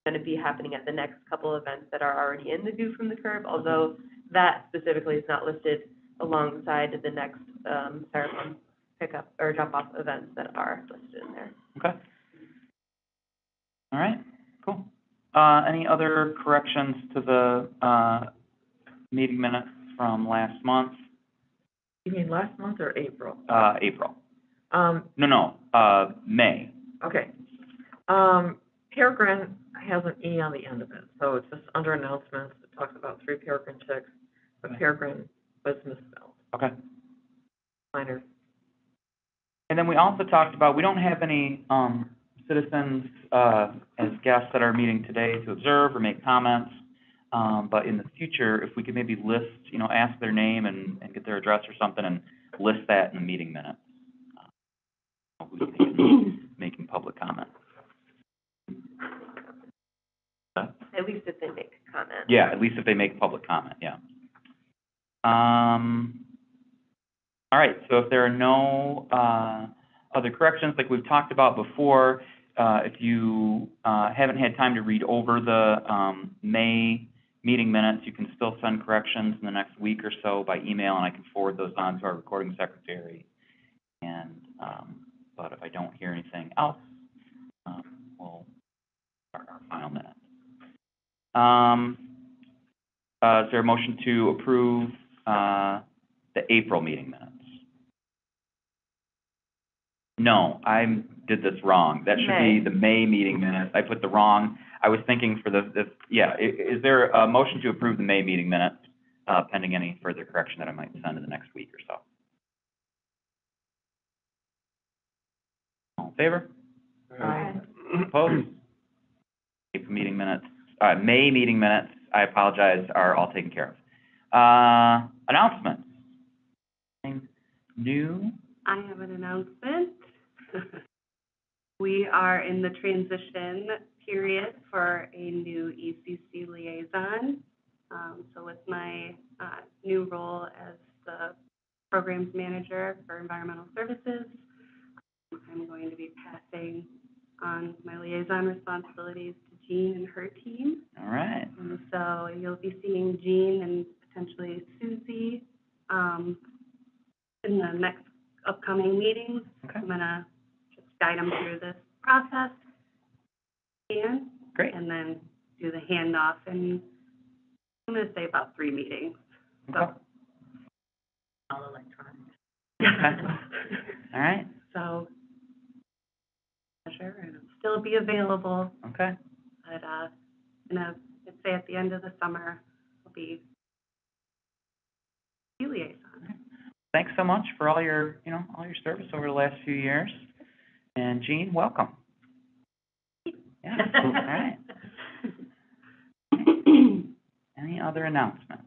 going to be happening at the next couple events that are already in the View from the Curb, although that specifically is not listed alongside the next styrofoam pickup or drop-off events that are listed in there. Okay. All right, cool. Any other corrections to the meeting minutes from last month? You mean last month or April? April. No, May. Okay. Peregrine has an E on the end of it, so it's just under announcements. It talks about 3 peregrine chicks, but Okay. peregrine was misspelled. Okay. Minor. And then we also talked about, we don't have any citizens as guests at our meeting today to observe or make comments, but in the future, if we could maybe list, ask their name and get their address or something and list that in the meeting minutes. Who's making public comment. At least if they make a comment. Yeah, at least if they make public comment, yeah. All right, so if there are no other corrections like we've talked about before, if you haven't had time to read over the May meeting minutes, you can still send corrections in the next week or so by email, and I can forward those on to our recording secretary. And but if I don't hear anything else, we'll start our final minutes. Is there a motion to approve the April meeting minutes? No, I did this wrong. That should be the May meeting minutes. I put the wrong. I was thinking for yeah. Is there a motion to approve the May meeting minutes pending any further correction that I might send in the next week or so? All in favor? Aye. Opposed? April meeting minutes, May meeting minutes, I apologize, are all taken care of. Announcements. Anything new? I have an announcement. We are in the transition period for a new ECC liaison. So with my new role as the programs manager for environmental services, I'm going to be passing on my liaison responsibilities to Jean and her team. All right. And so you'll be seeing Jean and potentially Susie in the next upcoming meetings. Okay. I'm going to just guide them through this process. And, great. And then do the handoff. And I'm going to say about 3 meetings. So. Okay. All electronic. Okay. All right. So, pleasure, and I'll still be available. Okay. But I'd say at the end of the summer, I'll be liaison. Thanks so much for all your, all your service over the last few years. And Jean, welcome. Yeah. All right. Any other announcements?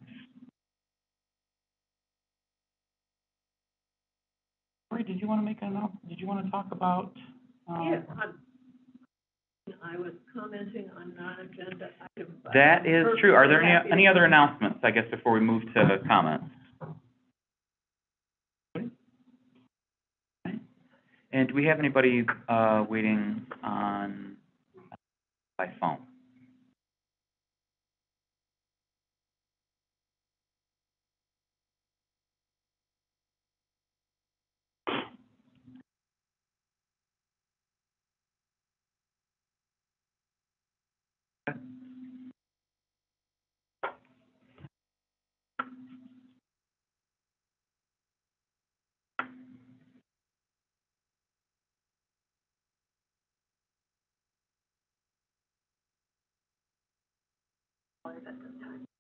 Lori, did you want to make an announcement? Did you want to talk about? Yeah, I was commenting on non-agenda items. That is true. Are there any other announcements, I guess, before we move to comments? Okay. And do we have anybody waiting on by phone?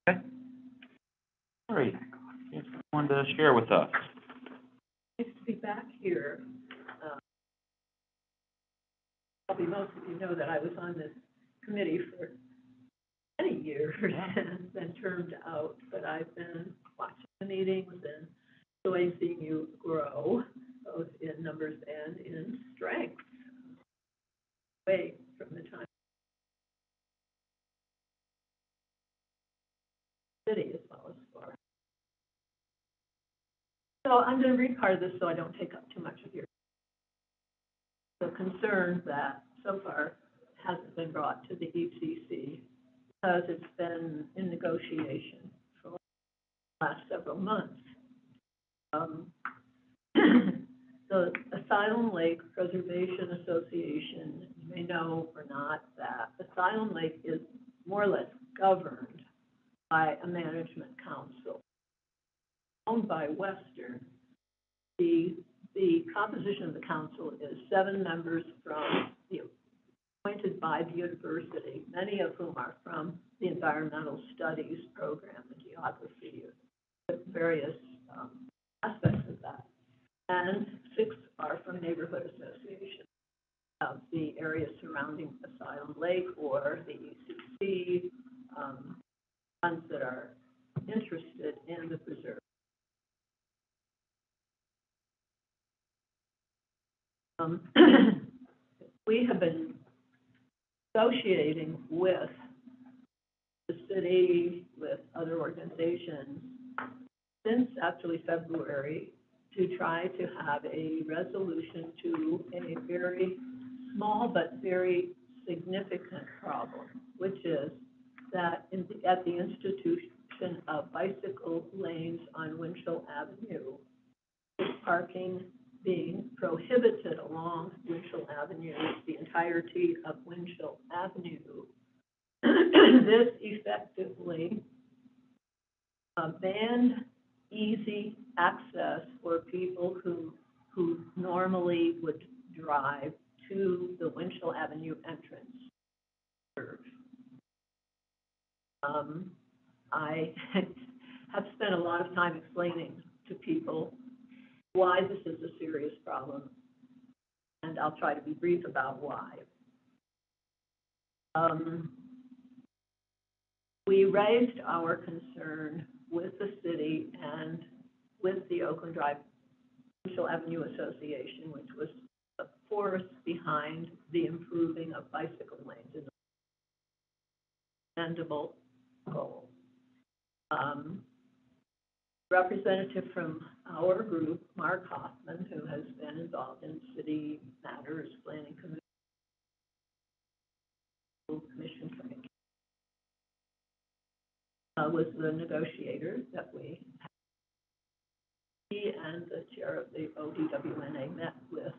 Okay. All right. You have someone to share with us. Nice to be back here. Probably most of you know that I was on this committee for many years and then termed out, but I've been watching the meetings and enjoying seeing you grow, both in numbers and in strength, away from the time city as well as far. So I'm going to read part of this so I don't take up too much of your. The concerns that so far hasn't been brought to the ECC because it's been in negotiation for the last several months. The Asylum Lake Preservation Association, you may know or not that Asylum Lake is more or less governed by a management council owned by Western. The composition of the council is 7 members from appointed by the university, many of whom are from the environmental studies program, the geography, various aspects of that. And 6 are from neighborhood associations of the area surrounding Asylum Lake or the ECC, ones that are interested in the preserve. We have been negotiating with the city, with other organizations, since actually February, to try to have a resolution to a very small but very significant problem, which is that at the institution of bicycle lanes on Winchell Avenue, parking being prohibited along Winchell Avenue, the entirety of Winchell Avenue. This effectively banned easy access for people who normally would drive to the Winchell Avenue entrance. I have spent a lot of time explaining to people why this is a serious problem, and I'll try to be brief about why. We raised our concern with the city and with the Oakland Drive Winchell Avenue Association, which was the force behind the improving of bicycle lanes in the commendable goal. Representative from our group, Mark Hoffman, who has been involved in city matters, planning commission, was the negotiator that we had. He and the chair of the ODWNA met with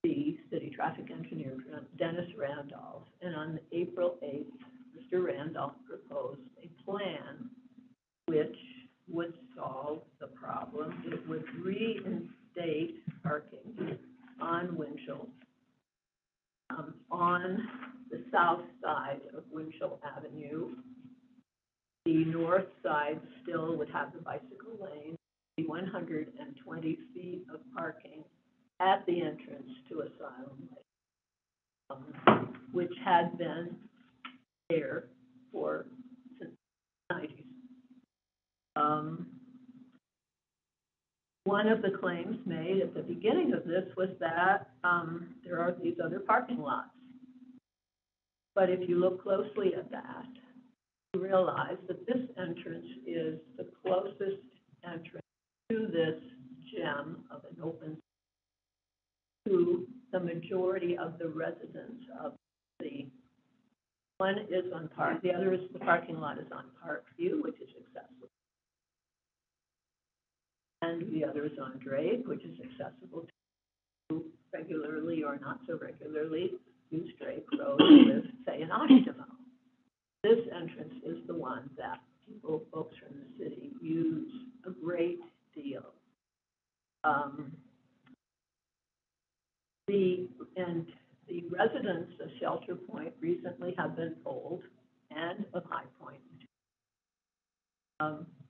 the city traffic engineer, Dennis Randolph, and on April 8th, Mr. Randolph proposed a plan which would solve the problem. It would reinstate parking on Winchell, on the south side of Winchell Avenue. The north side still would have the bicycle lane, the 120 feet of parking at the entrance to Asylum Lake, which had been there since the 90s. One of the claims made at the beginning of this was that there are these other parking lots. But if you look closely at that, you realize that this entrance is the closest entrance to this gem of an open to the majority of the residents of the city. One is on Park, the other is the parking lot is on Parkview, which is accessible. And the other is on Drake, which is accessible to regularly or not so regularly use Drake Road with, say, an Oshtemo. This entrance is the one that folks from the city, use a great deal. The residents of Shelter Point recently have been told, and of High Point,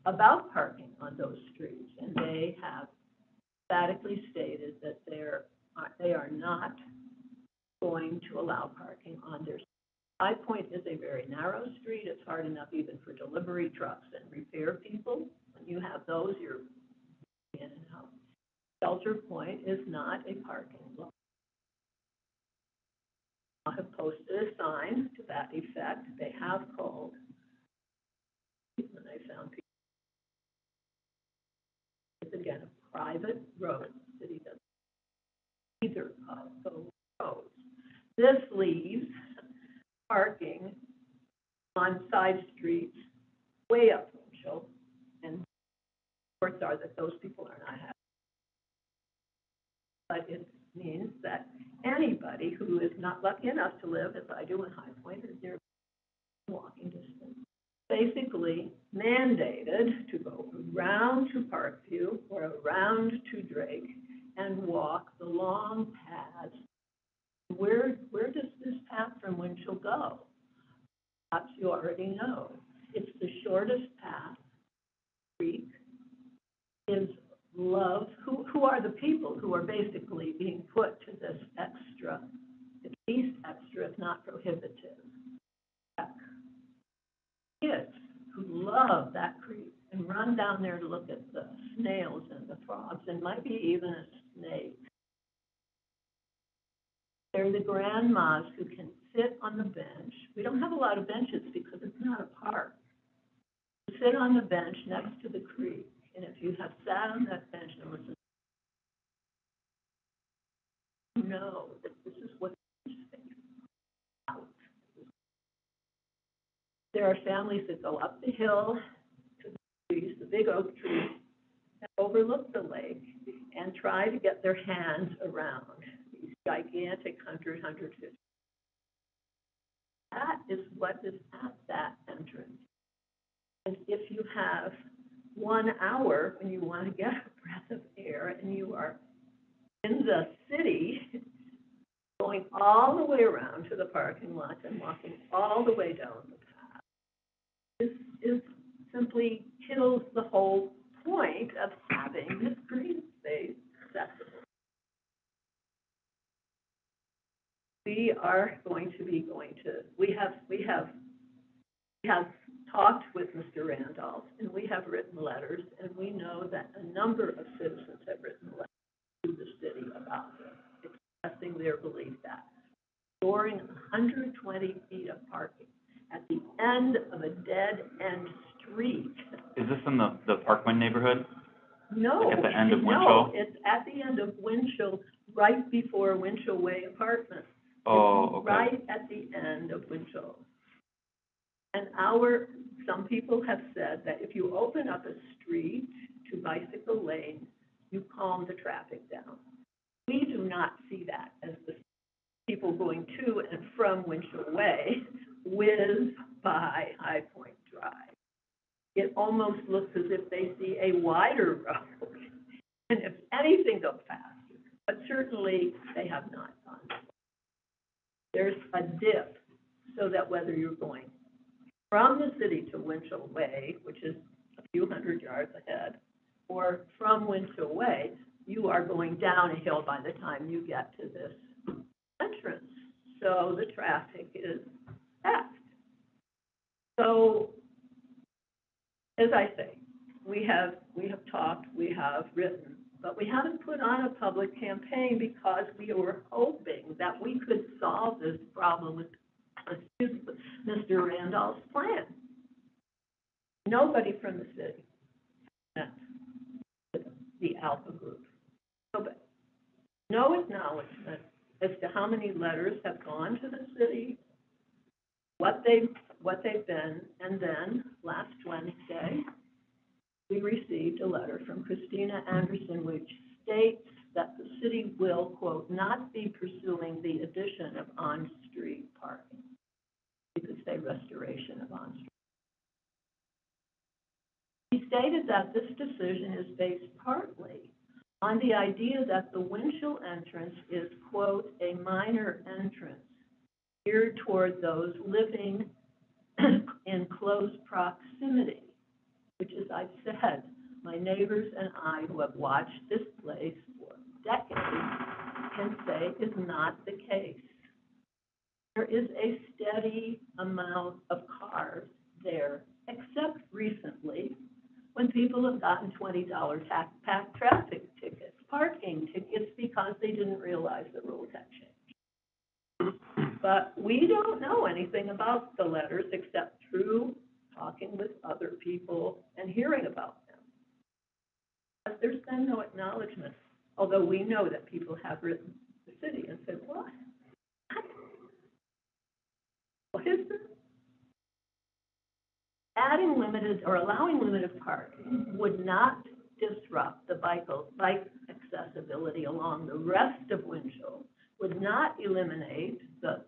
about parking on those streets, and they have emphatically stated that they are not going to allow parking on their street. High Point is a very narrow street. It's hard enough even for delivery trucks and repair people. When you have those, you're in and out. Shelter Point is not a parking lot. I have posted a sign to that effect. They have called, when they found people. It's again a private road. The city doesn't either of those roads. This leaves parking on side streets way up Winchell, and reports are that those people are not happy. But it means that anybody who is not lucky enough to live, as I do in High Point, is near walking distance, basically mandated to go around to Parkview or around to Drake and walk the long paths. Where does this path from Winchell go? Perhaps you already know. It's the shortest path. Creek is love. Who are the people who are basically being put to this extra, at least extra, if not prohibitive? Kids who love that creek and run down there to look at the snails and the frogs and might be even a snake. They're the grandmas who can sit on the bench. We don't have a lot of benches because it's not a park. Sit on the bench next to the creek, and if you have sat on that bench and listened, you know that this is what it's about. There are families that go up the hill to the trees, the big oak trees, that overlook the lake and try to get their hands around these gigantic 150. That is what is at that entrance. And if you have 1 hour when you want to get a breath of air and you are in the city, going all the way around to the parking lot and walking all the way down the path, is simply kills the whole point of having this green space accessible. We are going to be we have talked with Mr. Randolph, and we have written letters, and we know that a number of citizens have written letters to the city about this, expressing their belief that storing 120 feet of parking at the end of a dead-end street. Is this in the Parkland neighborhood? No. Like at the end of Winchell? No, it's at the end of Winchell, right before Winchell Way Apartments. Oh, It's okay. right at the end of Winchell. And some people have said that if you open up a street to bicycle lane, you calm the traffic down. We do not see that as the people going to and from Winchell Way whiz by High Point Drive. It almost looks as if they see a wider road, and if anything, go faster. But certainly, they have not done it. There's a dip, so that whether you're going from the city to Winchell Way, which is a few hundred yards ahead, or from Winchell Way, you are going down a hill by the time you get to this entrance. So the traffic is fast. So, as I say, we have talked, we have written, but we haven't put on a public campaign because we were hoping that we could solve this problem with Mr. Randolph's plan. Nobody from the city, the Alpha Group, nobody. No acknowledgement as to how many letters have gone to the city, what they've been, and then last Wednesday, we received a letter from Christina Anderson which states that the city will, quote, not be pursuing the addition of on-street parking. You could say restoration of on-street. He stated that this decision is based partly on the idea that the Winchell entrance is, quote, a minor entrance geared toward those living in close proximity, which, as I've said, my neighbors and I who have watched this place for decades can say is not the case. There is a steady amount of cars there, except recently when people have gotten $20 traffic tickets, parking tickets, because they didn't realize the rules had changed. But we don't know anything about the letters except through talking with other people and hearing about them. But there's been no acknowledgement, although we know that people have written the city and said, what? what is this? Adding limited or allowing limited parking would not disrupt the bike accessibility along the rest of Winchell, would not eliminate the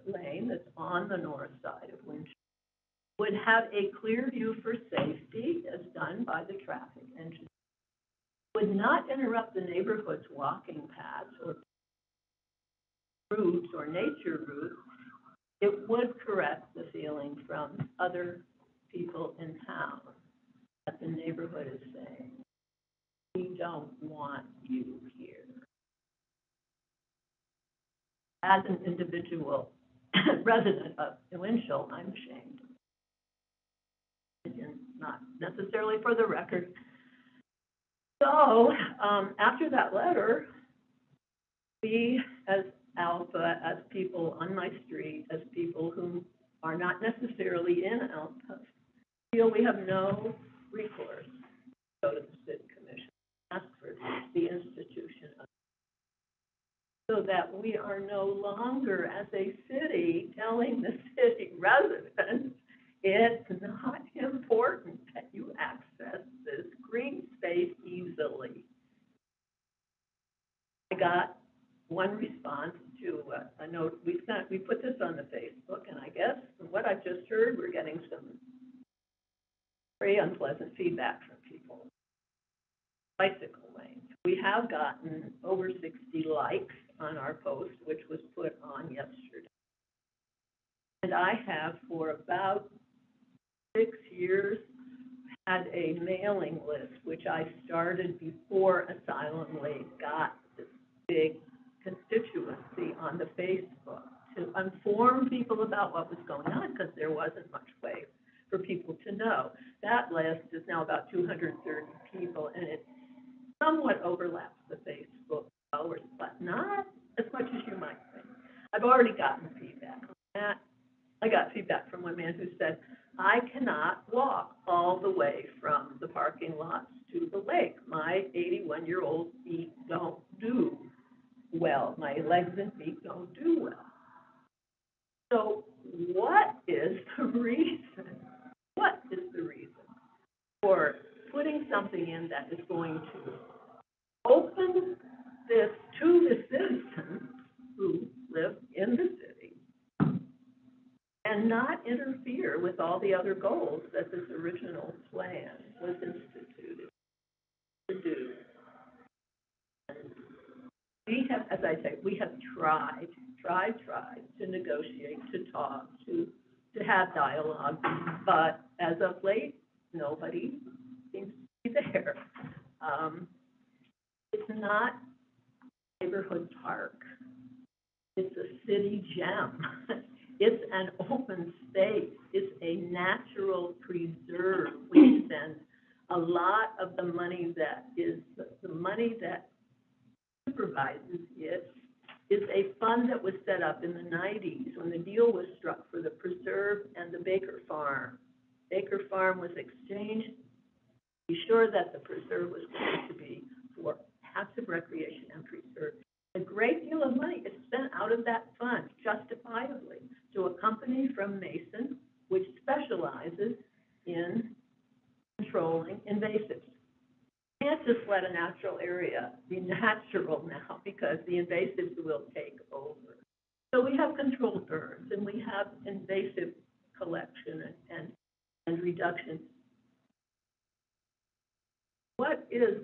lane that's on the north side of Winchell, would have a clear view for safety as done by the traffic engineer, would not interrupt the neighborhood's walking paths or routes or nature routes. It would correct the feeling from other people in town that the neighborhood is saying, we don't want you here. As an individual resident of Winchell, I'm ashamed. Again, not necessarily for the record. So, after that letter, we, as Alpha, as people on my street, as people who are not necessarily in Alpha, feel we have no recourse to go to the city commission, ask for the institution of, so that we are no longer, as a city, telling the city residents, it's not important that you access this green space easily. I got one response to a note we sent. We put this on the Facebook, and I guess from what I've just heard, we're getting some very unpleasant feedback from people. Bicycle lanes. We have gotten over 60 likes on our post, which was put on yesterday. And I have, for about 6 years, had a mailing list, which I started before Asylum got this big constituency on the Facebook to inform people about what was going on, because there wasn't much way for people to know. That list is now about 230 people, and it somewhat overlaps the Facebook followers, but not as much as you might think. I've already gotten feedback on that. I got feedback from one man who said, I cannot walk all the way from the parking lots to the lake. My 81-year-old feet don't do well. My legs and feet don't do well. So what is the reason? What is the reason for putting something in that is going to open this to the citizens who live in the city and not interfere with all the other goals that this original plan was instituted to do? And we have, as I say, we have tried to negotiate, to talk, to have dialogue, but as of late, nobody seems to be there. It's not a neighborhood park. It's a city gem. It's an open space. It's a natural preserve. We spend a lot of the money that is the money that supervises it is a fund that was set up in the 90s when the deal was struck for the preserve and the Baker Farm. Baker Farm was exchanged to be sure that the preserve was going to be for passive recreation and preserve. A great deal of money is spent out of that fund, justifiably, to a company from Mason, which specializes in controlling invasives. You can't just let a natural area be natural now, because the invasives will take over. So we have controlled burns, and we have invasive collection and reduction. What is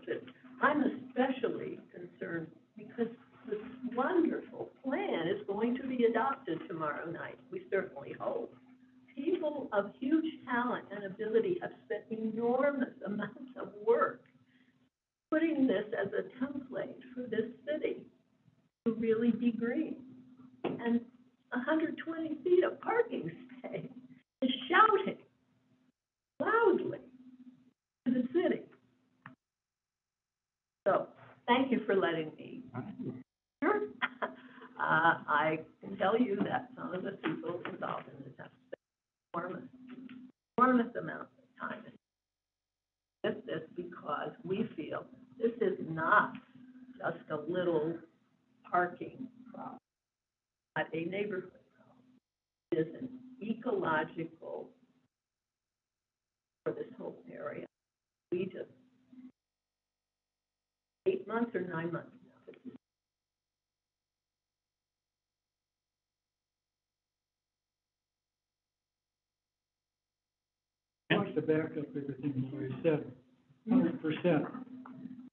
this? I'm especially concerned because this wonderful plan is going to be adopted tomorrow night. We certainly hope. People of huge talent and ability have spent enormous amounts of work putting this as a template for this city to really be green. And 120 feet of parking space is shouting loudly to the city. So, thank you for letting me. Sure. I can tell you that some of the people involved in this have spent enormous amounts of time with this, because we feel this is not just a little parking problem, not a neighborhood problem. is an ecological for this whole area. We just, 8 months or 9 months now. Wants to back up everything you said, 100%.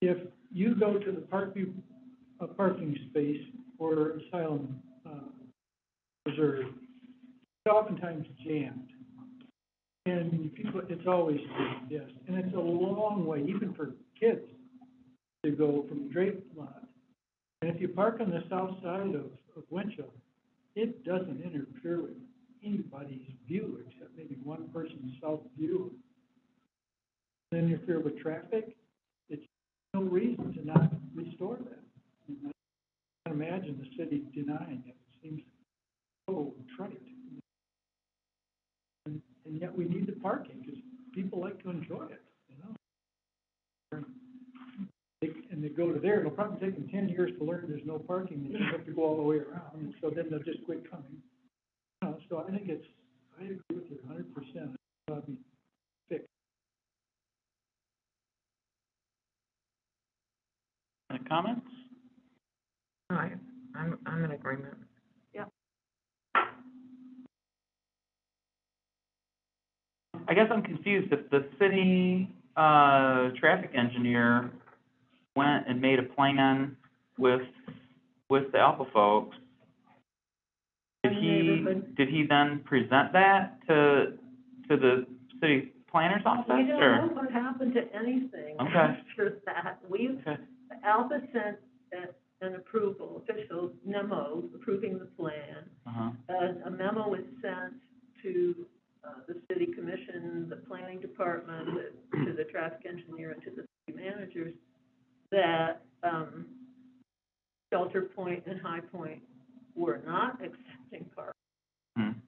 If you go to the a parking space for Asylum Reserve, it's oftentimes jammed. And people, it's always jammed, yes. And it's a long way, even for kids, to go from the Drake lot. And if you park on the south side of Winchell, it doesn't interfere with anybody's view except maybe one person's south view. Then interfere with traffic, it's no reason to not restore that. And I can't imagine the city denying it. It seems so trite. And yet we need the parking because people like to enjoy it, you know. And they go to there, it'll probably take them 10 years to learn there's no parking, they just have to go all the way around, and so then they'll just quit coming. So I think I agree with you 100%. It'll be fixed. Any comments? No, I'm in agreement. I guess I'm confused. If the city traffic engineer went and made a plan with the Alpha folks, did he then present that to the city planner's office? We don't or? know what happened to anything Okay. after that. Okay. Alpha sent an approval, official memo approving the plan. Uh-huh. A memo was sent to the city commission, the planning department, to the traffic engineer, and to the city managers that Shelter Point and High Point were not accepting parking,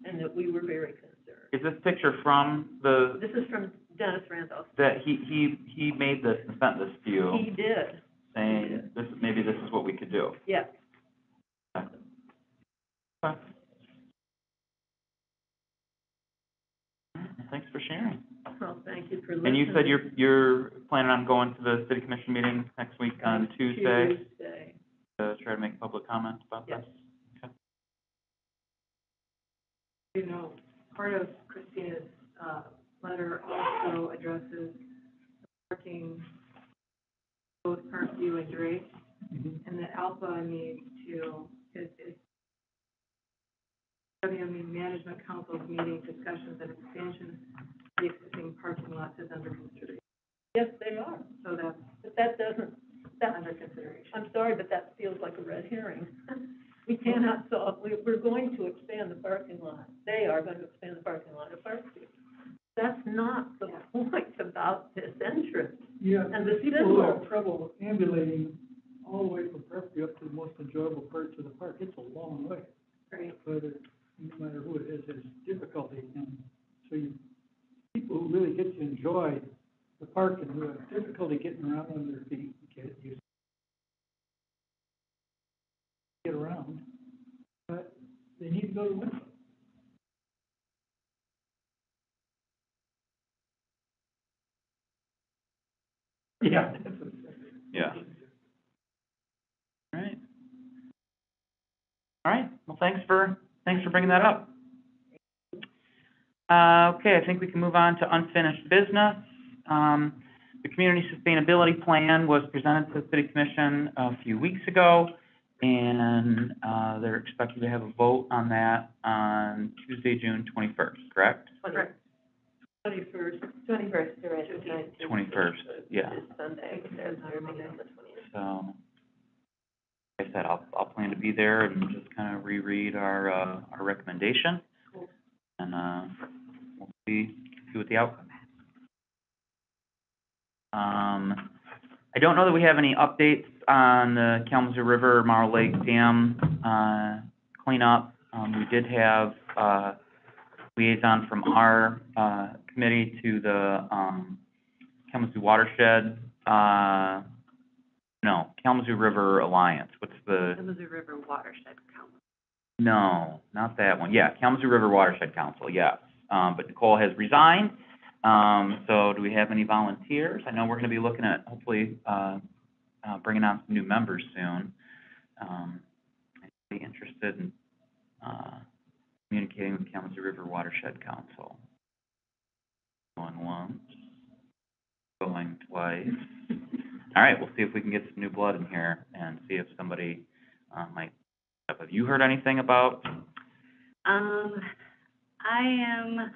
and that we were very concerned. Is this picture from the, This is from Dennis Randolph. that he made this and sent this to you, He did, saying maybe this is what we could do? yes. Okay. Thanks for sharing. Well, thank you for listening. And you said you're planning on going to the city commission meeting next week on Tuesday to try to make public comments about Yes. this? Okay. You know, part of Christina's letter also addresses parking both Parkview and Drake, and that Alpha needs to, is WME Management Council's meeting discussions and expansion of the existing parking lots is under consideration. Yes, they are. So that's But that doesn't, that's, under consideration. I'm sorry, but that feels like a red herring. We cannot solve, we're going to expand the parking lot. They are going to expand the parking lot at Parkview. That's not the point about this entrance. Yeah, And the people who have symbol. trouble ambulating all the way from Parkview up to the most enjoyable parts of the park, it's a long way. Right. But no matter who it is, there's difficulty, and so people who really get to enjoy the park and who have difficulty getting around on their feet, get around, but they need to go to Winchell. Yeah. Yeah. All right. All right. Well, thanks for bringing that up. Okay, I think we can move on to unfinished business. The community sustainability plan was presented to the city commission a few weeks ago, and they're expected to have a vote on that on Tuesday, June 21st, correct? 21st. 21st, you're right, it's 19th. 21st, yeah. It's Sunday, there's our meeting on the 20th. So, like I said, I'll plan to be there and just kind of reread our recommendation. And, we'll see what the outcome is. I don't know that we have any updates on the Kalamazoo River, Morrow Lake Dam, cleanup. We did have, liaison from our, committee to the, Kalamazoo Watershed, Kalamazoo River Alliance. What's the? Kazoo River Watershed Council. No, not that one. Yeah, Kalamazoo River Watershed Council, yes. But Nicole has resigned. So do we have any volunteers? I know we're gonna be looking at hopefully, bringing on some new members soon. Anybody interested in, communicating with Kalamazoo River Watershed Council? Going once, going twice. All right, we'll see if we can get some new blood in here and see if somebody, might, have you heard anything about? I am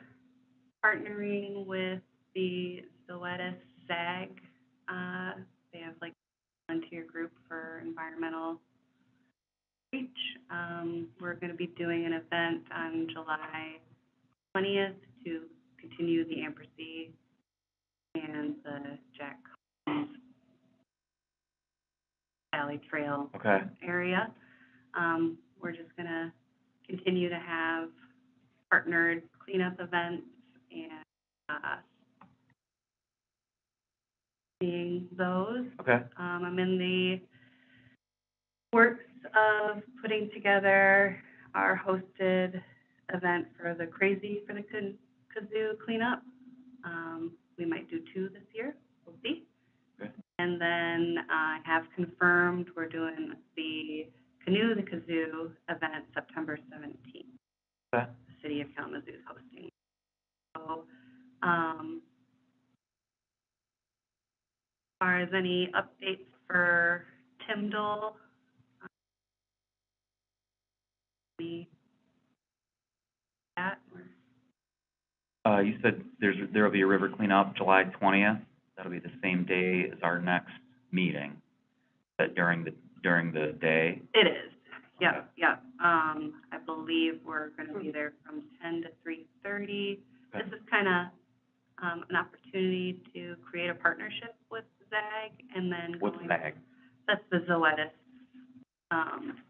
partnering with the Zoetis SAG. They have like a volunteer group for environmental reach. We're going to be doing an event on July 20th to continue the Ampersea and the Jack Collins Valley Trail Okay, area. We're just going to continue to have partnered cleanup events and seeing those. okay, I'm in the works of putting together our hosted event for the Kazoo Cleanup. We might do 2 this year, we'll see. okay, And then I have confirmed we're doing the Canoe the Kazoo event September 17th. okay. The city of Kalamazoo is hosting. So, as far as any updates for Tyndall, that, You said there'll be a river cleanup July 20th. That'll be the same day as our next meeting, that during the day. it is, Okay. yep. I believe we're gonna be there from 10 to 3:30. Okay. This is kinda, an opportunity to create a partnership with ZAG and then What's going- ZAG? That's the Zoetis,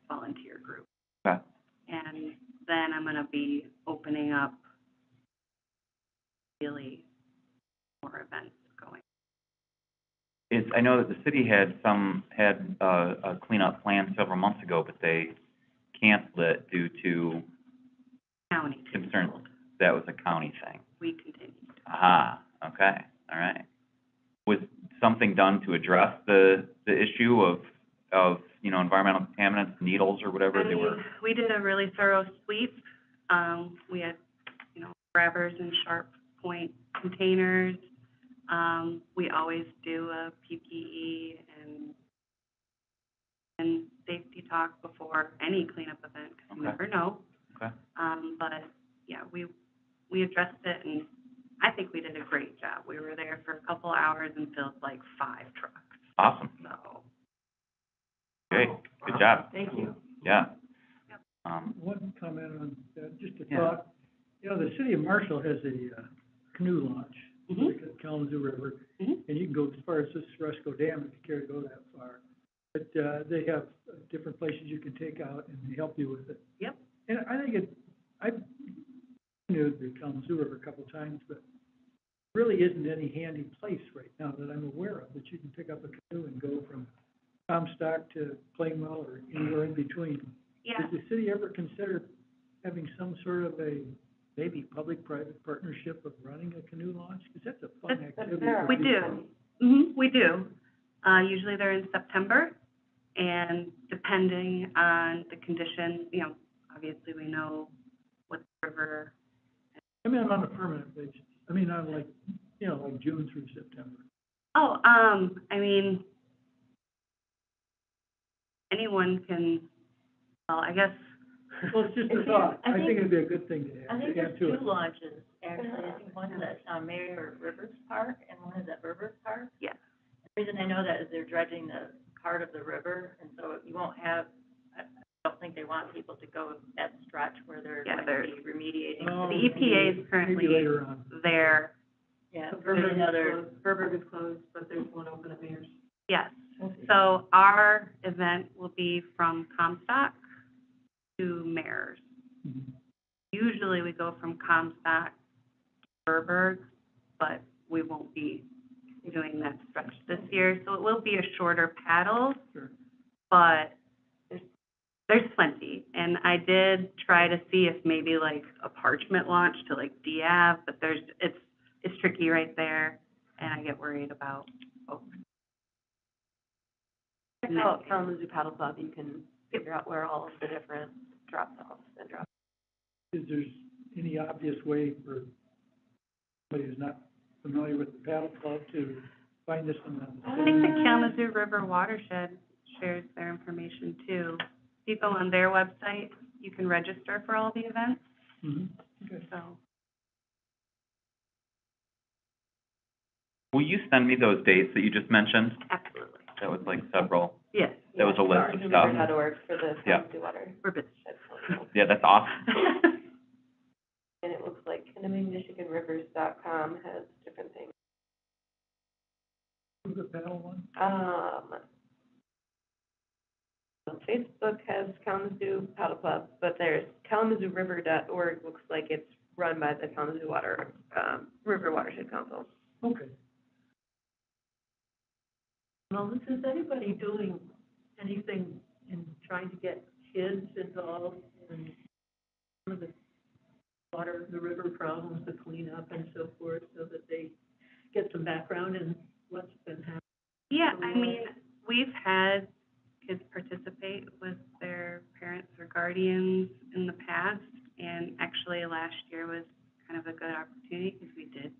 volunteer group. Okay. And then I'm gonna be opening up really more events going. I know that the city had a cleanup plan several months ago, but they canceled it due to County too. concerns. That was a county thing. We continued. Aha, okay, all right. Was something done to address the issue of, environmental contaminants, needles or whatever they were? We did a really thorough sweep. We had, grabbers and sharp point containers. We always do a PPE and safety talk before any cleanup event, because you Okay. never know. Okay, But, yeah, we addressed it, and I think we did a great job. We were there for a couple hours and filled like 5 trucks, awesome, so. great, good job, Thank you. yeah. Yep. One comment on that, just a Yeah. thought. The city of Marshall has a canoe launch, Mhm. like at Kalamazoo River, Mhm. and you can go as far as this Resco Dam if you care to go that far. But, they have different places you can take out, and they help you with it. Yep. And I think I've canoed the Kalamazoo River a couple of times, but really isn't any handy place right now that I'm aware of, that you can pick up a canoe and go from Comstock to Plainwell or anywhere in between. Yeah. Does the city ever consider having some sort of a, maybe public-private partnership of running a canoe launch? Because that's a fun activity. for We people. do. We do. Usually they're in September, and depending on the condition, obviously we know what the river. I mean, on a permanent basis. I mean, on like June through September. Oh, I mean, anyone can, well, I guess. Well, it's just a thought. I I think think- it'd be a good thing to I add think to there's 2 it. launches, actually. I think one's at Mayor Rivers Park, and one is at Rivers Park. Yes. The reason I know that is they're dredging the part of the river, and so you won't have, I don't think they want people to go that stretch where they're Yeah, going to be remediating. Oh, The EPA is maybe currently later on. there, Yeah, So there's another, Burberg is closed, but there's one open at Mayor's. yes. Okay. So our event will be from Comstock to Mayor's. Mhm. Usually we go from Comstock to Burberg, but we won't be doing that stretch this year. So it will be a shorter paddle, Sure. but There's plenty, and I did try to see if maybe like a parchment launch to like DAV, but it's tricky right there, and I get worried about, Check out Kalamazoo Paddle Club, you can figure out where all of the different drop-offs and drop. Is there any obvious way for somebody who's not familiar with the paddle club to find this in the? I think the Kalamazoo River Watershed shares their information too. If you go on their website, you can register for all the events, Mhm. Okay. so. Will you send me those dates that you just mentioned? Absolutely. That was like several, Yes, that was a list of stuff. River.org for the Yeah. Kalamazoo Water. for business. Yeah, that's awesome. And it looks like KennebankMichiganRivers.com has different things. Who's the paddle one? Facebook has Kalamazoo Paddle Club, but there's KalamazooRiver.org, looks like it's run by the Kalamazoo River Watershed Council. Okay. Well, is anybody doing anything in trying to get kids involved in some of the the river problems, the cleanup and so forth, so that they get some background in what's been happening? Yeah, I mean, we've had kids participate with their parents or guardians in the past, and actually last year was kind of a good opportunity because we did.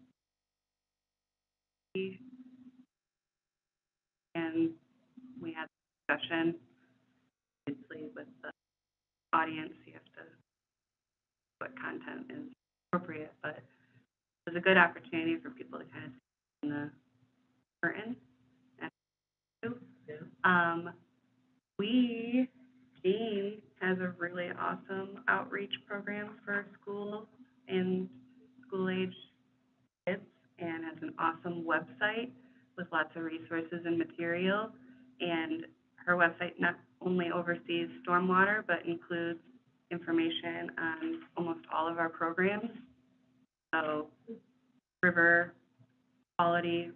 And we had a discussion, obviously with the audience, you have to, what content is appropriate, but it was a good opportunity for people to kind of see in the curtain. Jean has a really awesome outreach program for schools and school-age kids, and has an awesome website with lots of resources and material. And her website not only oversees stormwater, but includes information on almost all of our programs. So river quality,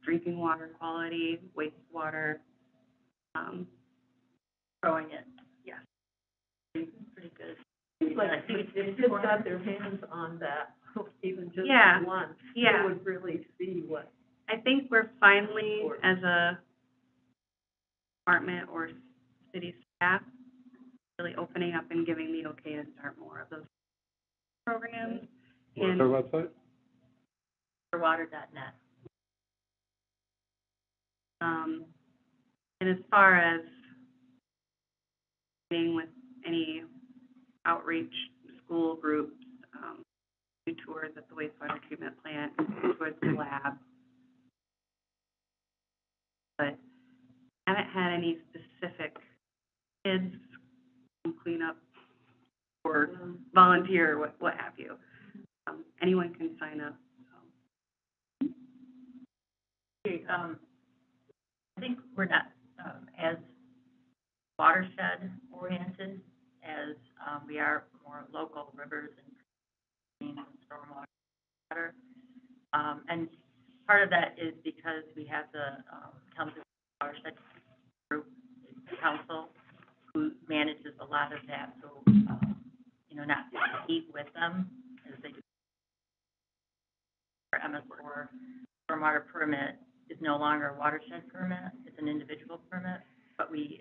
drinking water quality, wastewater, growing it, yes. Pretty good. Like, if kids got their hands on that, even just Yeah. once, Yeah. they would really see what. I think we're finally, as a department or city staff, really opening up and giving the okay to start more of those programs. What's our website? Water.net. And as far as meeting with any outreach school groups, do tours at the wastewater treatment plant, tours the lab. But I haven't had any specific kids clean up or volunteer, what have you. Anyone can sign up. So. Okay, I think we're not as watershed oriented as we are more local rivers and stormwater. And part of that is because we have the Kalamazoo Watershed Group Council who manages a lot of that, so not to compete with them as they do. Our MS4 stormwater permit is no longer a watershed permit, it's an individual permit, but we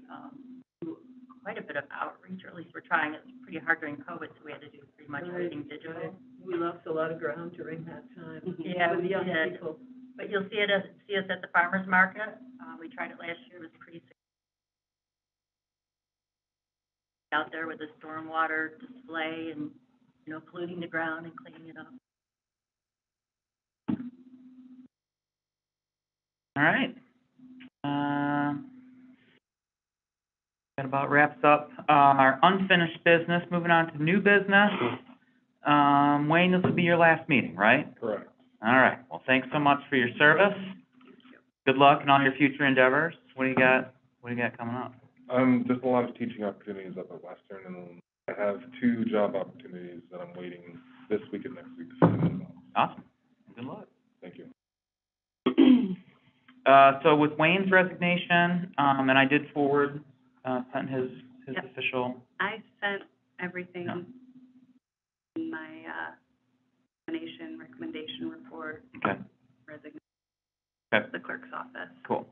do quite a bit of outreach, or at least we're trying. It's pretty hard during COVID, so we had to do pretty much everything digital. We lost a lot of ground during that time. Yeah, with we young did. people. But you'll see us at the farmer's market. We tried it last year, it was pretty successful. Out there with a stormwater display and, polluting the ground and cleaning it up. All right. That about wraps up our unfinished business. Moving on to new business. Wayne, this will be your last meeting, right? Correct. All right. Well, thanks so much for your service. Good luck in all your future endeavors. What do you got? What do you got coming up? Just a lot of teaching opportunities up at Western, and then I have 2 job opportunities that I'm waiting this week and next week to find out about. Awesome. Good luck. Thank you. So with Wayne's resignation, and I did forward, sent his his Yep. official? I sent everything No. in my, nomination recommendation report, Okay, resignation, okay, the clerk's office. cool.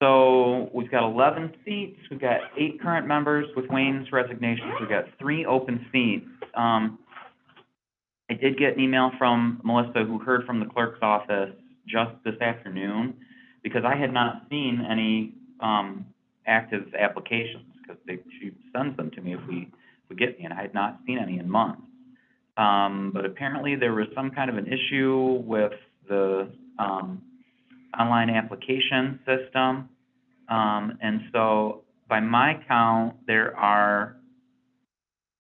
So we've got 11 seats, we've got 8 current members with Wayne's resignation, we've got 3 open seats. I did get an email from Melissa, who heard from the clerk's office just this afternoon, because I had not seen any active applications, because she sends them to me if we get any, and I had not seen any in months. But apparently there was some kind of an issue with the online application system. And so by my count, there are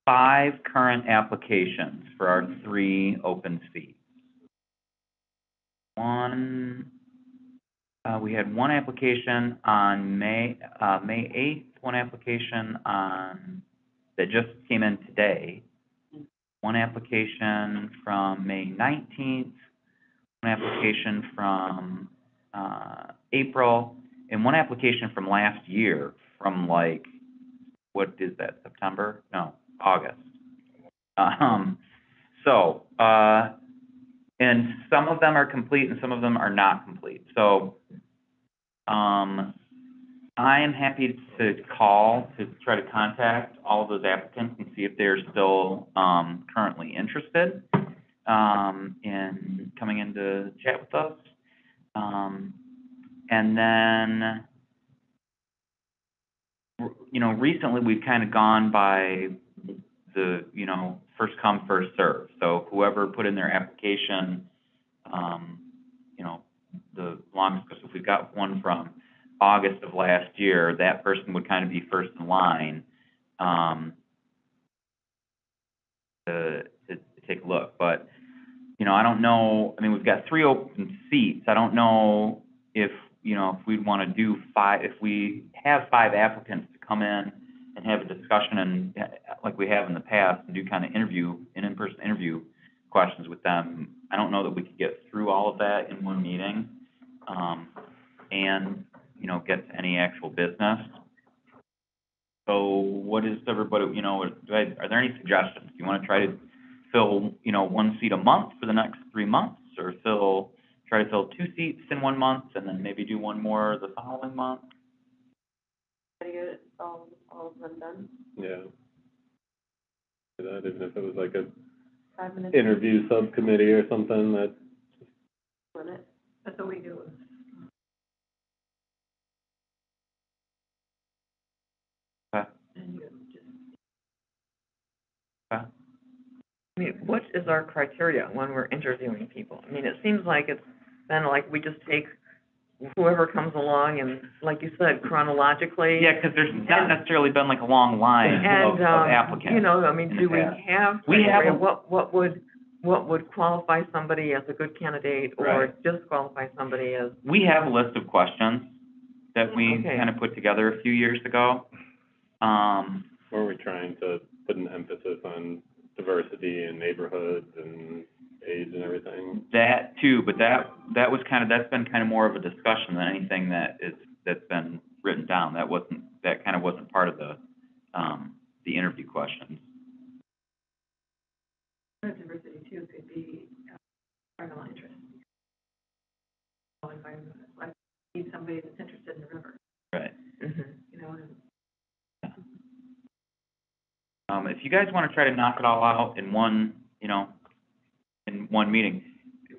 5 current applications for our 3 open seats. We had 1 application on May 8th, 1 application that just came in today, 1 application from May 19th, 1 application from April, and 1 application from last year, from like, what is that, September? No, August. And some of them are complete and some of them are not complete. So, I am happy to call to try to contact all of those applicants and see if they're still, currently interested, in coming in to chat with us. And then, recently we've kind of gone by the, first come, first serve. So whoever put in their application, the longest, because if we've got one from August of last year, that person would kind of be first in line, to take a look. But, I don't know, we've got 3 open seats. I don't know if we'd want to do 5, if we have 5 applicants to come in and have a discussion and, like we have in the past, and do kind of an in-person interview questions with them. I don't know that we could get through all of that in one meeting, and, get to any actual business. So what is everybody, are there any suggestions? Do you want to try to fill, 1 seat a month for the next 3 months, or try to fill 2 seats in 1 month and then maybe do 1 more the following month? Try to get all of them done, Yeah. That, even if it was like a 5 minutes. interview subcommittee or something, that, Limit. That's what we do. Okay. And you just, Okay. What is our criteria when we're interviewing people? It seems like it's been like we just take whoever comes along and, like you said, chronologically. Yeah, because there's not necessarily been like a long line And, of applicants. do the we past. have We have criteria? a- What would qualify somebody as a good candidate or Right. disqualify somebody as? We have a list of questions that we Okay. kind of put together a few years ago. were we trying to put an emphasis on diversity in neighborhoods and age and everything? That too, but that's been kind of more of a discussion than anything that's been written down. That kind of wasn't part of the interview questions. diversity too could be environmental interest. Environment, like, need somebody that's interested in the river, Right. Mhm. and If you guys want to try to knock it all out in one meeting,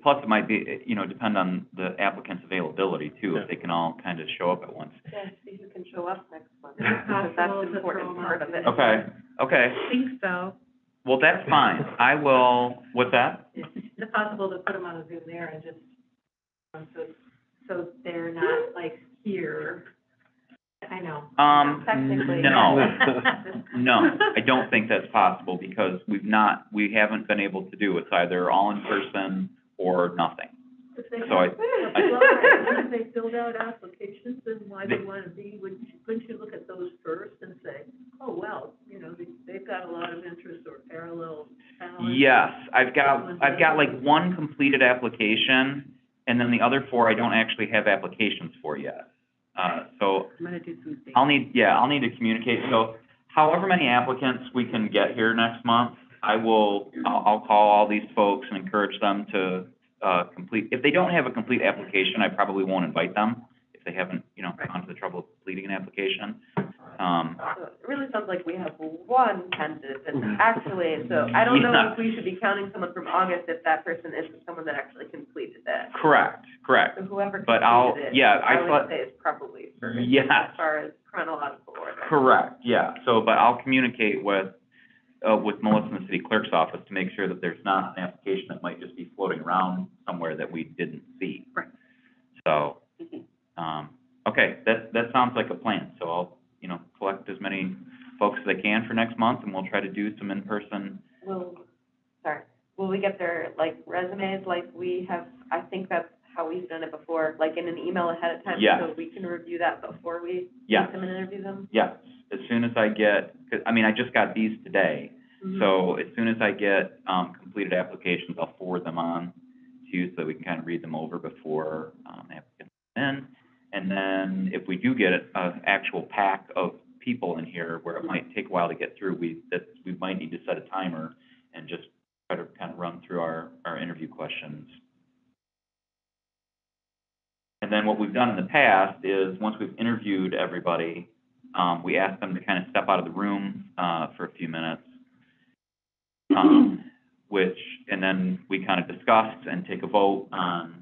plus it might be, depend on the applicant's availability too, if they can all kind of show up at once. Yeah, see who can show up next month. Is it Because that's possible an to important throw them part out of it. Okay. I think so. Well, that's fine. I will, what's that? is it possible to put them on a Zoom there and just, so they're not like here? I know. Technically. No. No, I don't think that's possible because we haven't been able to do it. It's either all in person or nothing. If they So if they filled out applications and why they want to be, wouldn't you look at those first and say, oh, well, they've got a lot of interest or parallel talent? Yes, I've got like 1 completed application, and then the other 4 I don't actually have applications for yet. So I'm gonna do some things. I'll need to communicate. So however many applicants we can get here next month, I'll call all these folks and encourage them to, complete. If they don't have a complete application, I probably won't invite them if they haven't, gone to the trouble of completing an application. So it really sounds like we have one candidate, and actually, so I don't know if we should be counting someone from August if that person isn't someone that actually completed it. Correct. So whoever But completed it, I I thought, would say is probably first, yes. as far as chronological order. Correct, yeah. So, but I'll communicate with Melissa in the city clerk's office to make sure that there's not an application that might just be floating around somewhere that we didn't see. Right. So, okay, that sounds like a plan. So I'll, collect as many folks as I can for next month, and we'll try to do some in-person. Will we get their, resumes like we have, I think that's how we've done it before, like in an email ahead of time? Yes. So we can review that before we Yes. meet them and interview them? Yes, as soon as I get, I just got these today. Mhm. So as soon as I get, completed applications, I'll forward them on to you so that we can kind of read them over before, applicants come in. And then if we do get an actual pack of people in here where it might take a while to get through, we might need to set a timer and just try to kind of run through our interview questions. And then what we've done in the past is, once we've interviewed everybody, we ask them to kind of step out of the room, for a few minutes. And then we kind of discuss and take a vote on,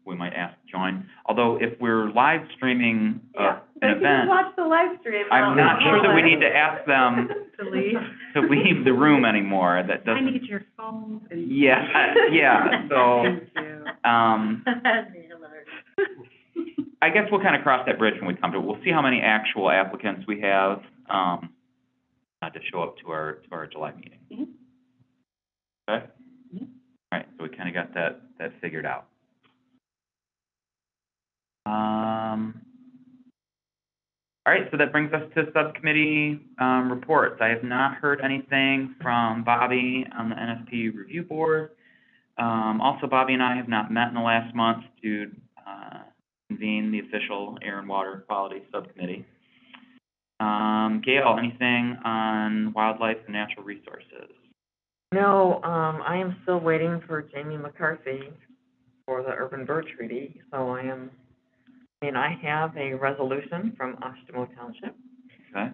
we might ask to join. Although if we're live streaming, an They can event, just watch the live stream. I'm not sure that we need to ask them To leave. to leave the room anymore. That I doesn't. need your phone. And- Yeah, so, Thank you. That'd be hilarious. I guess we'll kind of cross that bridge when we come to it. We'll see how many actual applicants we have, to show up to our July meeting. Mhm. Okay? All right, so we kind of got that figured out. All right, so that brings us to subcommittee, reports. I have not heard anything from Bobby on the NFP review board. Also, Bobby and I have not met in the last month to, convene the official air and water quality subcommittee. Gail, anything on wildlife and natural resources? No, I am still waiting for Jamie McCarthy for the urban bird treaty, so I have a resolution from Ashtimo Township, Okay.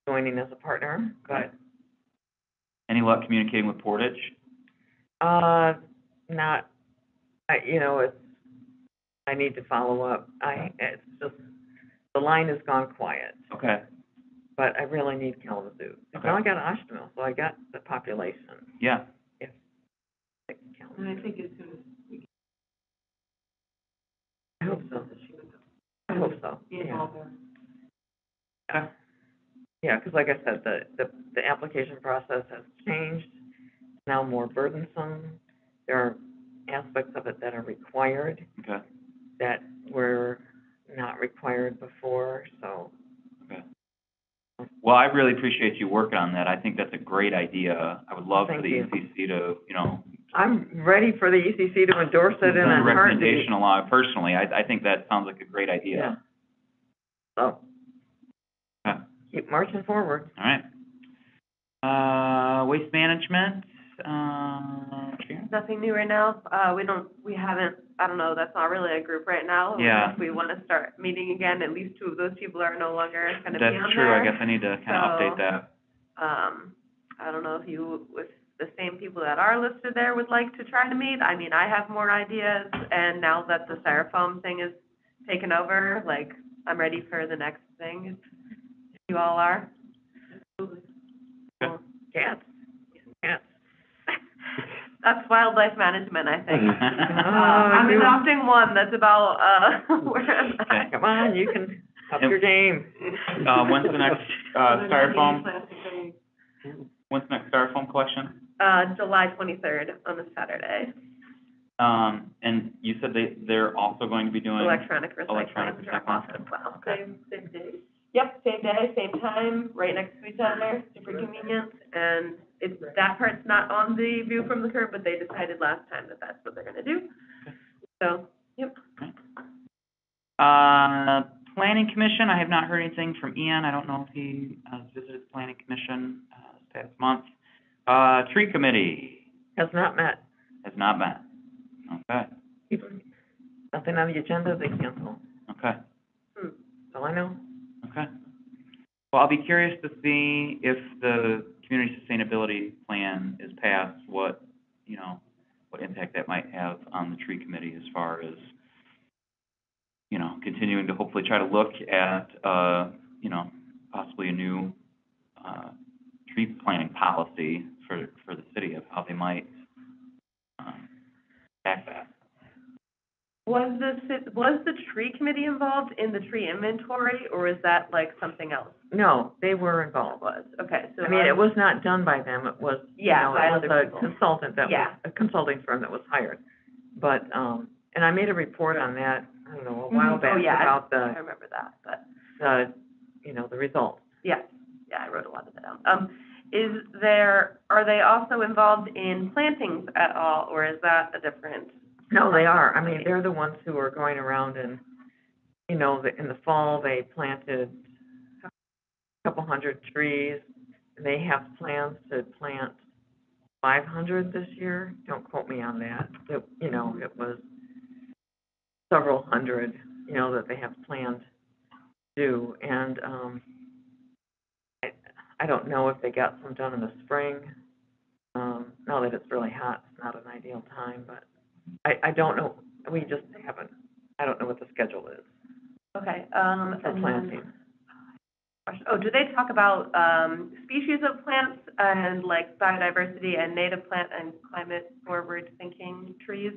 joining as a partner, but, Any luck communicating with Portage? I need to follow up. It's just, the line has gone quiet, Okay. but I really need Kalamazoo. Okay. Now I got Ashtimo, so I got the population. Yeah. And I think as soon as we I hope so. I hope so, get yeah. involved there. Okay. Yeah, because like I said, the application process has changed, now more burdensome. There are aspects of it that are required Okay. that were not required before, so. Okay. Well, I really appreciate you working on that. I think that's a great idea. I would love for Thank the you. ECC to, I'm ready for the ECC to endorse it in send a a heartbeat. recommendation along. Personally, I think that sounds like a great Yeah. idea. So, Okay. keep marching forward. All right. Waste management, Sharon? Nothing new right now. We haven't, I don't know, that's not really a group right now. Yeah. If we want to start meeting again, at least two of those people are no longer going to be on there. That's true. I guess I need to kind of update So, that. I don't know if the same people that are listed there would like to try to meet. I mean, I have more ideas, and now that the styrofoam thing is taken over, I'm ready for the next thing, if you all are. Cats. Cats. That's wildlife management, I think. Oh, I'm you- adopting one that's about, where I'm Okay. at. Come on, you can up your game. When's the next, styrofoam, when's the next styrofoam collection? July 23rd on a Saturday. And you said they're also going to be doing? Electronic Electronic recycling drop off as well. Same day. Yep, same day, same time, right next to each other, super convenient. And that part's not on the view from the curb, but they decided last time that that's what they're gonna do. So, yep. Planning Commission, I have not heard anything from Ian. I don't know if he visited the Planning Commission this past month. Tree Committee Has not met. has not met. Okay, Nothing on the agenda, they cancel. okay, That's all I know. okay. Well, I'll be curious to see if the community sustainability plan is passed, what impact that might have on the tree committee as far as, continuing to hopefully try to look at, possibly a new, tree planting policy for the city of how they might, act that. Was the tree committee involved in the tree inventory, or is that like something else? No, they were It involved. was, okay, so. I mean, it was not done by them, it was, Yeah, by it was other a people. consultant that was, Yeah. a consulting firm that was hired. But, and I made a report on that, I don't know, a while Mhm. back Oh, yeah, about I the, remember that, but, the results. yeah, I wrote a lot of that down. Are they also involved in plantings at all, or is that a different? No, they are, I mean, they're the ones who are going around and, in the fall, they planted a couple hundred trees. They have plans to plant 500 this year. Don't quote me on that. It was several hundred, that they have planned to do. And I don't know if they got some done in the spring. Now that it's really hot, it's not an ideal time, but I don't know. We just haven't. I don't know what the schedule is Okay, for and then- planting. Oh, do they talk about, species of plants and like biodiversity and native plant and climate forward thinking trees?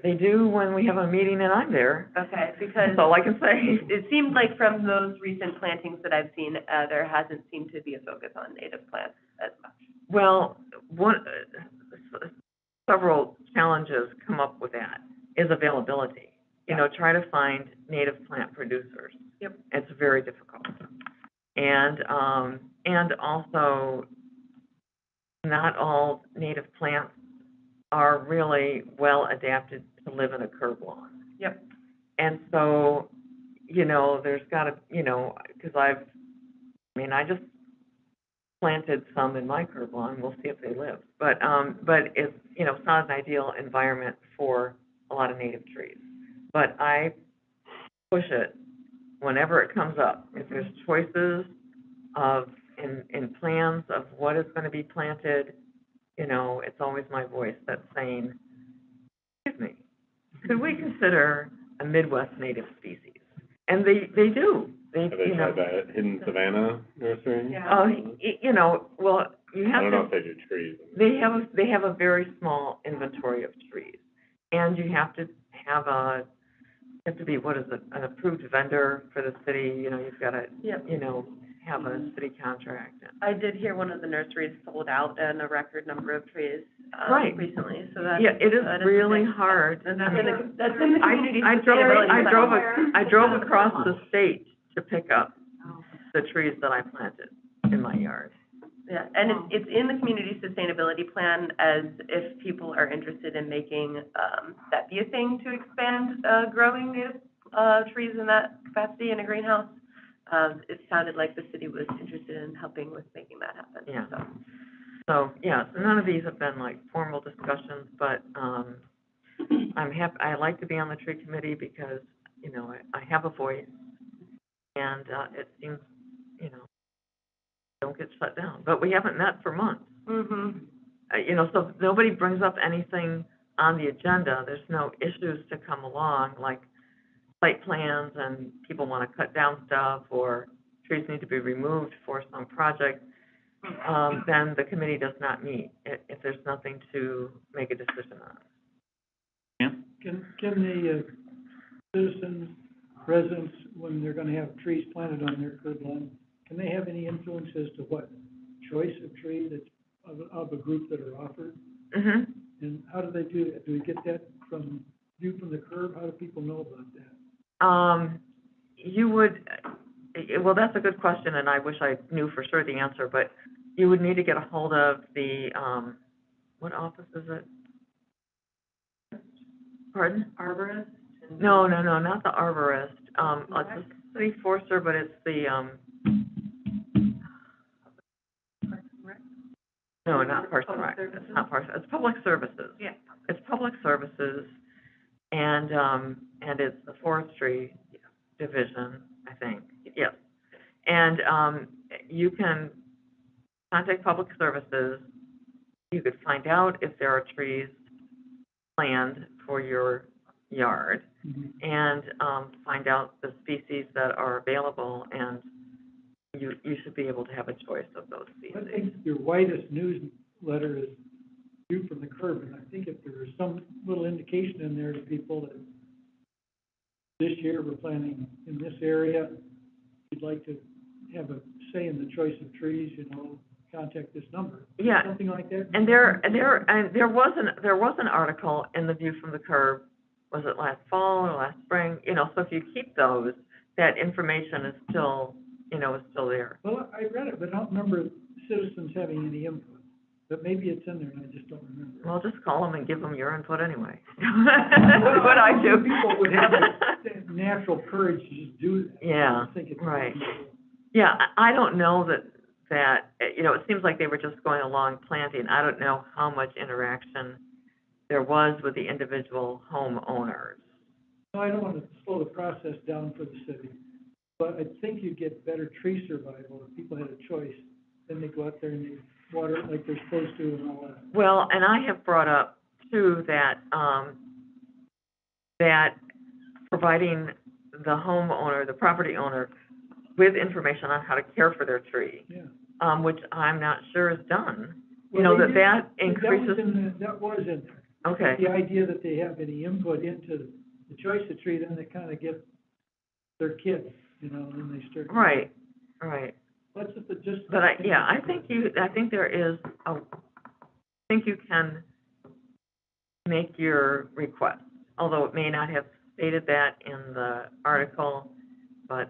They do when we have a meeting and I'm there. Okay, because That's all I can say. it seemed like from those recent plantings that I've seen, there hasn't seemed to be a focus on native plants as much. Well, several challenges come up with that is availability. Try to find native plant producers. Yep. It's very difficult. And also, not all native plants are really well adapted to live in a curb lawn. Yep. And so, there's gotta, because I just planted some in my curb lawn, we'll see if they live. But it's, it's not an ideal environment for a lot of native trees. But I push it whenever it comes up. If there's choices in plans of what is going to be planted, it's always my voice that's saying, excuse me, could we consider a Midwest native species? And they do. Have they tried that Hidden Savannah nursery? Yeah. Well, you have I don't know to, if they do trees. they have a very small inventory of trees. And you have to be, what is it, an approved vendor for the city, you've got to, Yep. have a city contract. I did hear one of the nurseries sold out and a record number of trees, Right. recently, so that's. Yeah, it is that really amazing. hard. And that's in the community I sustainability drove plan. I drove across the state to pick up the trees that I planted in my yard. Yeah, and it's in the community sustainability plan as if people are interested in making, that be a thing to expand, growing native, trees in that capacity in a greenhouse. It sounded like the city was interested in helping with making that happen. Yeah. So, So none of these have been like formal discussions, but, I'm happy, I like to be on the tree committee because, I have a voice and, it seems, don't get shut down, but we haven't met for months. mhm. So if nobody brings up anything on the agenda, there's no issues to come along, like site plans and people want to cut down stuff or trees need to be removed for some project, then the committee does not meet if there's nothing to make a decision on. Yeah? Can the citizens, residents, when they're gonna have trees planted on their curb lawn, can they have any influence as to what choice of tree that's of a group that are offered? Mm-hmm. And how do they do that? Do we get that from view from the curb? How do people know about that? You would, well, that's a good question, and I wish I knew for sure the answer, but you would need to get a hold of the, what office is it? Pardon? Arborist? No, not the arborist. it's a city forester, but it's the, no, not Parks and Rec. It's not Parks, it's Public Services. Yeah. It's Public Services, and it's the Forestry Division, I think, yes. And, you can contact Public Services. You could find out if there are trees planned for your yard, and, find out the species that are available, and you should be able to have a choice of those I species. think your widest newsletter is View from the Curb, and I think if there is some little indication in there to people that this year we're planning in this area, if you'd like to have a say in the choice of trees, you know, contact this number. Yeah. Something like that. And there was an article in the View from the Curb, was it last fall or last spring? You know, so if you keep those, that information is still, you know, is still there. Well, I read it, but I don't remember citizens having any input. But maybe it's in there and I just don't remember. Well, just call them and give them your input anyway. That's what I do. People would have the natural courage to just do that. Yeah, I think it's right. Yeah, I don't know that, you know, it seems like they were just going along planting. I don't know how much interaction there was with the individual homeowners. No, I don't want to slow the process down for the city, but I think you'd get better tree survival if people had a choice. Then they go out there and they water it like they're supposed to and all that. Well, and I have brought up too that, that providing the homeowner, the property owner, with information on how to care for their tree, Yeah. Which I'm not sure is done. You Well, know, they that did- increases, That was in there. okay, The idea that they have any input into the choice of tree, then they kind of get their kids, you know, and they start. right. Let's just. But I think there is I think you can make your request, although it may not have stated that in the article, but,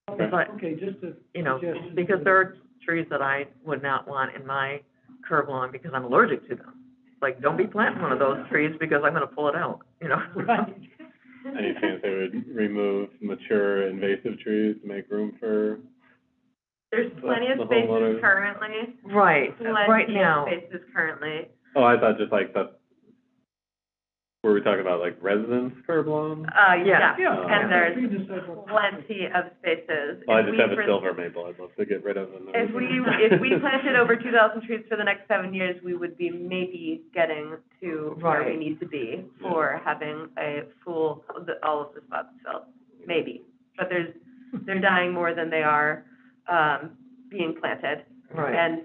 Okay, just to. you know, suggestion because to- there are trees that I would not want in my curb lawn because I'm allergic to them. Like, don't be planting one of those trees because I'm gonna pull it out, you know? Right. Any chance they would remove mature invasive trees to make room for? There's plenty of The spaces homeowners. currently, Right, right plenty now, of spaces currently. Oh, I thought just like the, were we talking about like residence curb lawns? Yeah. And there's Tree this type of- plenty of spaces. Well, I If just we have a pres- silver maple, I'd love to get rid of them. If we planted over 2,000 trees for the next 7 years, we would be maybe getting to where we Right. need to be for having a full, all of the spots filled, maybe. But they're dying more than they are, being planted. right, And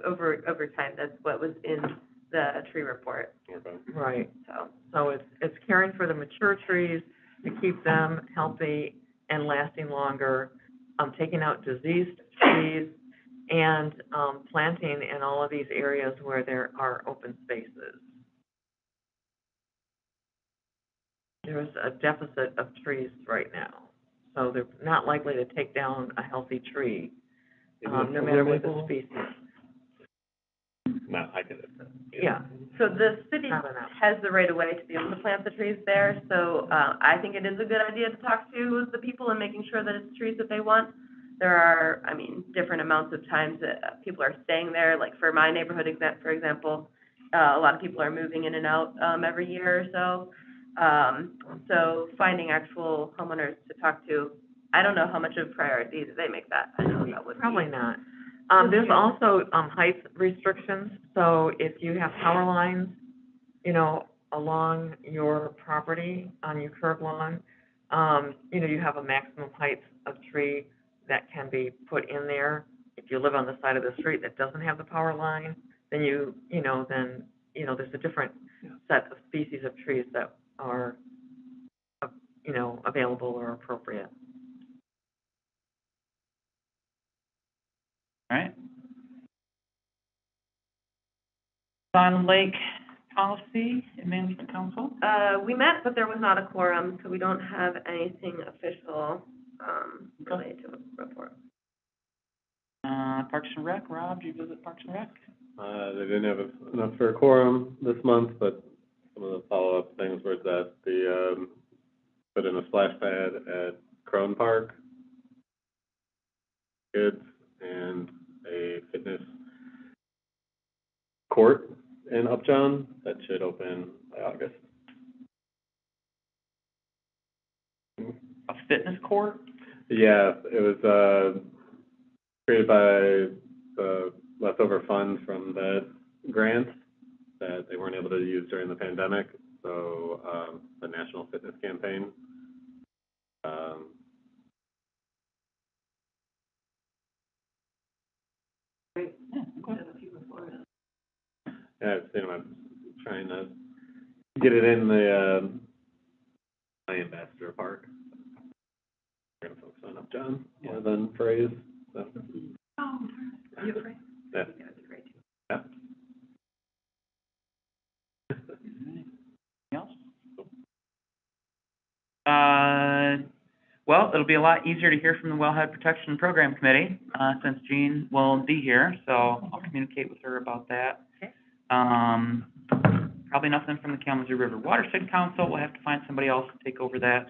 over time, that's what was in the tree report, Okay. right. so. So it's caring for the mature trees to keep them healthy and lasting longer, taking out diseased trees, and, planting in all of these areas where there are open spaces. There's a deficit of trees right now, so they're not likely to take down a healthy tree, no matter what the species. No, I get it. Yeah, So the city not enough. has the right of way to be able to plant the trees there, so, I think it is a good idea to talk to the people and making sure that it's trees that they want. There are, I mean, different amounts of times that people are staying there, like for my neighborhood for example, a lot of people are moving in and out, every year or so. So finding actual homeowners to talk to, I don't know how much of a priority that they make that. I know that would be. Probably not. There's also, height restrictions, so if you have power lines, you know, along your property, on your curb lawn, you know, you have a maximum height of tree that can be put in there. If you live on the side of the street that doesn't have the power line, then there's a different set of species of trees that are, you know, available or appropriate. All right. Silent Lake Policy and Management Council? We met, but there was not a quorum, so we don't have anything official, related to the report. Parks and Rec, Rob, did you visit Parks and Rec? They didn't have enough for a quorum this month, but some of the follow-up things were that the, put in a splash pad at Crone Park, kids, and a fitness court in Upjohn that should open by August. A fitness court? Yeah, it was created by the leftover funds from the grant that they weren't able to use during the pandemic. So the National Fitness Campaign. Yeah, I've seen them. I'm trying to get it in the my ambassador park. We're gonna focus on Upjohn more than Praise. So. Oh, are you afraid? Yeah. Yeah, it's great. Yeah. Anything else? Well, it'll be a lot easier to hear from the Wellhead Protection Program Committee, since Jean will be here, so I'll communicate with her about that. Okay. Probably nothing from the Kalamazoo River Watershed Council. We'll have to find somebody else to take over that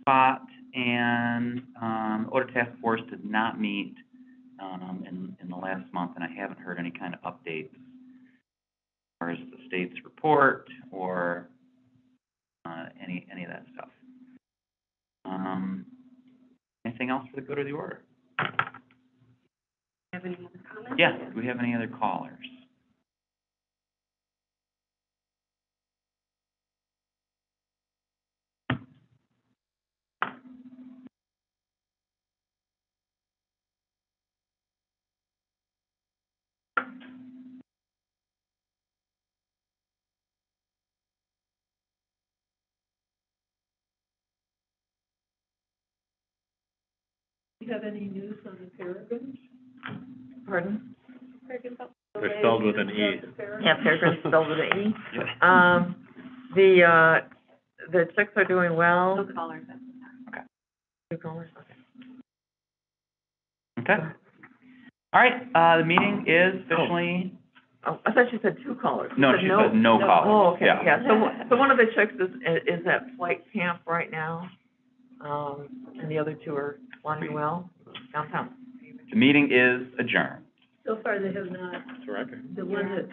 spot, and, Odor Task Force did not meet, in the last month, and I haven't heard any kind of updates as far as the state's report or, any of that stuff. Anything else for the good of the order? Have any other comments? Yeah, do we have any other callers? Do you have any news on the Peregrines? Pardon? They're spelled with an E. Yeah, Peregrine's spelled with an E. Yep. The chicks are doing well. No callers. Two callers, Okay. All right, the meeting is officially, Oh, I thought you said two callers. You no, said she said no callers. Oh, okay, Yeah. yeah, so one of the chicks is at flight camp right now, and the other two are flying well downtown. The meeting is adjourned. So far, they have not, It's a record. the one that